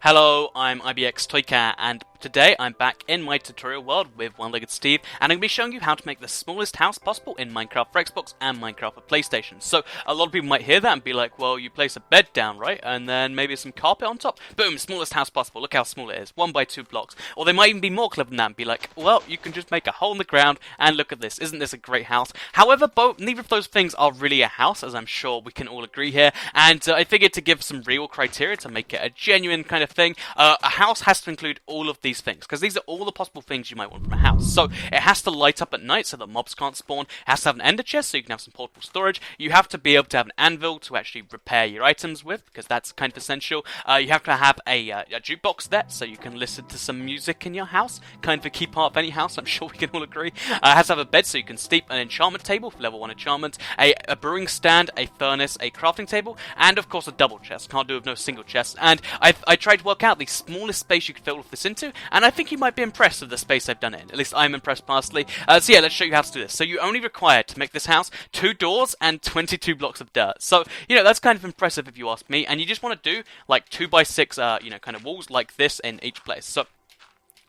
Hello, I'm IBX Toycat, and today I'm back in my tutorial world with One-Legged Steve, and I'm going to be showing you how to make the smallest house possible in Minecraft for Xbox and Minecraft for PlayStation. So, a lot of people might hear that and be like, well, you place a bed down, right? And then maybe some carpet on top? Boom, smallest house possible, look how small it is, 1 by 2 blocks. Or they might even be more clever than that and be like, well, you can just make a hole in the ground, and look at this, isn't this a great house? However, neither of those things are really a house, as I'm sure we can all agree here, and I figured to give some real criteria to make it a genuine kind of thing, a house has to include all of these things, because these are all the possible things you might want from a house. So it has to light up at night so that mobs can't spawn, it has to have an ender chest so you can have some portable storage, you have to be able to have an anvil to actually repair your items with, because that's kind of essential, you have to have a jukebox there so you can listen to some music in your house, kind of a key part of any house, I'm sure we can all agree. It has to have a bed so you can sleep, an enchantment table for level 1 enchantment, a brewing stand, a furnace, a crafting table, and of course a double chest, can't do with no single chest. And I tried to work out the smallest space you could fit all of this into, and I think you might be impressed with the space I've done it in. At least I'm impressed personally. So yeah, let's show you how to do this. So you only require to make this house 2 doors and 22 blocks of dirt. So, you know, that's kind of impressive if you ask me, and you just want to do like 2 by 6 kind of walls like this in each place. So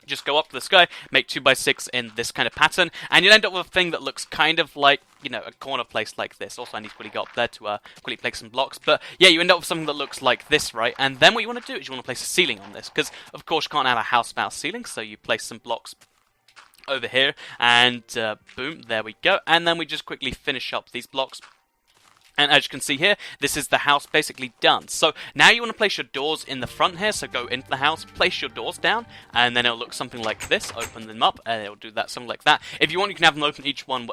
just go up to the sky, make 2 by 6 in this kind of pattern, and you'll end up with a thing that looks kind of like, you know, a corner place like this. Also, I need to quickly go up there to quickly place some blocks. But yeah, you end up with something that looks like this, right? And then what you want to do is you want to place a ceiling on this, because of course you can't have a house without a ceiling, so you place some blocks over here, and boom, there we go. And then we just quickly finish up these blocks. And as you can see here, this is the house basically done. So now you want to place your doors in the front here, so go into the house, place your doors down, and then it'll look something like this, open them up, and it'll do that, something like that. If you want, you can have them open each one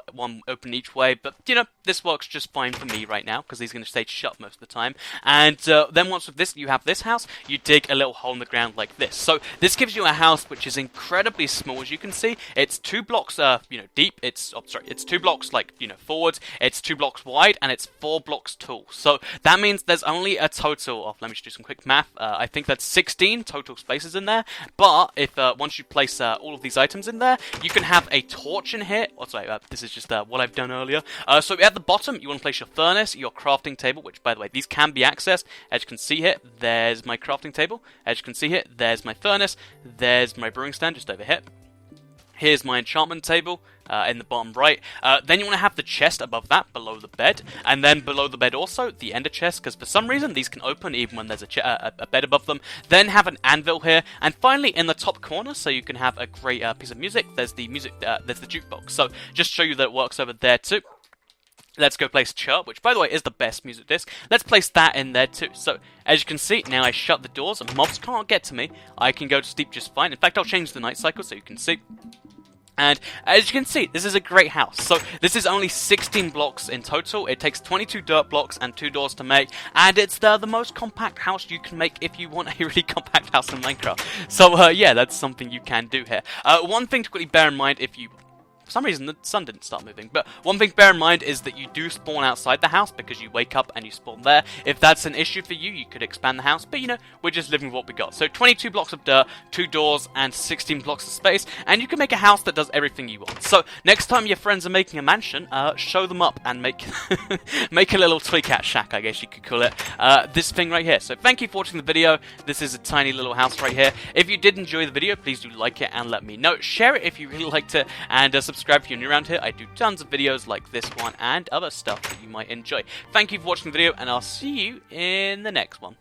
open each way, but, you know, this works just fine for me right now, because these are going to stay shut most of the time. And then once with this, you have this house, you dig a little hole in the ground like this. So this gives you a house which is incredibly small, as you can see. It's 2 blocks, deep, it's 2 blocks, forwards, it's 2 blocks wide, and it's 4 blocks tall. So that means there's only a total of, let me just do some quick math, I think that's 16 total spaces in there, but if once you place all of these items in there, you can have a torch in here. Oh, sorry, this is just what I've done earlier. So at the bottom, you want to place your furnace, your crafting table, which, by the way, these can be accessed. As you can see here, there's my crafting table. As you can see here, there's my furnace, there's my brewing stand just over here. Here's my enchantment table in the bottom right. Then you want to have the chest above that, below the bed. And then below the bed also, the ender chest, because for some reason these can open even when there's a bed above them. Then have an anvil here. And finally, in the top corner, so you can have a great piece of music, there's the jukebox. So just show you that it works over there too. Let's go place Chirp, which, by the way, is the best music disc. Let's place that in there too. So, as you can see, now I shut the doors and mobs can't get to me. I can go to sleep just fine. In fact, I'll change the night cycle so you can see. And as you can see, this is a great house. So this is only 16 blocks in total. It takes 22 dirt blocks and 2 doors to make, and it's the most compact house you can make if you want a really compact house in Minecraft. So yeah, that's something you can do here. One thing to quickly bear in mind, if you for some reason the sun didn't start moving, but one thing to bear in mind is that you do spawn outside the house because you wake up and you spawn there. If that's an issue for you, you could expand the house, but you know, we're just living with what we got. So 22 blocks of dirt, 2 doors, and 16 blocks of space, and you can make a house that does everything you want. So next time your friends are making a mansion, show them up and make make a little Toycat shack, I guess you could call it, this thing right here. So thank you for watching the video. This is a tiny little house right here. If you did enjoy the video, please do like it and let me know. Share it if you really liked it, and subscribe if you're new around here. I do tons of videos like this one and other stuff that you might enjoy. Thank you for watching the video, and I'll see you in the next one.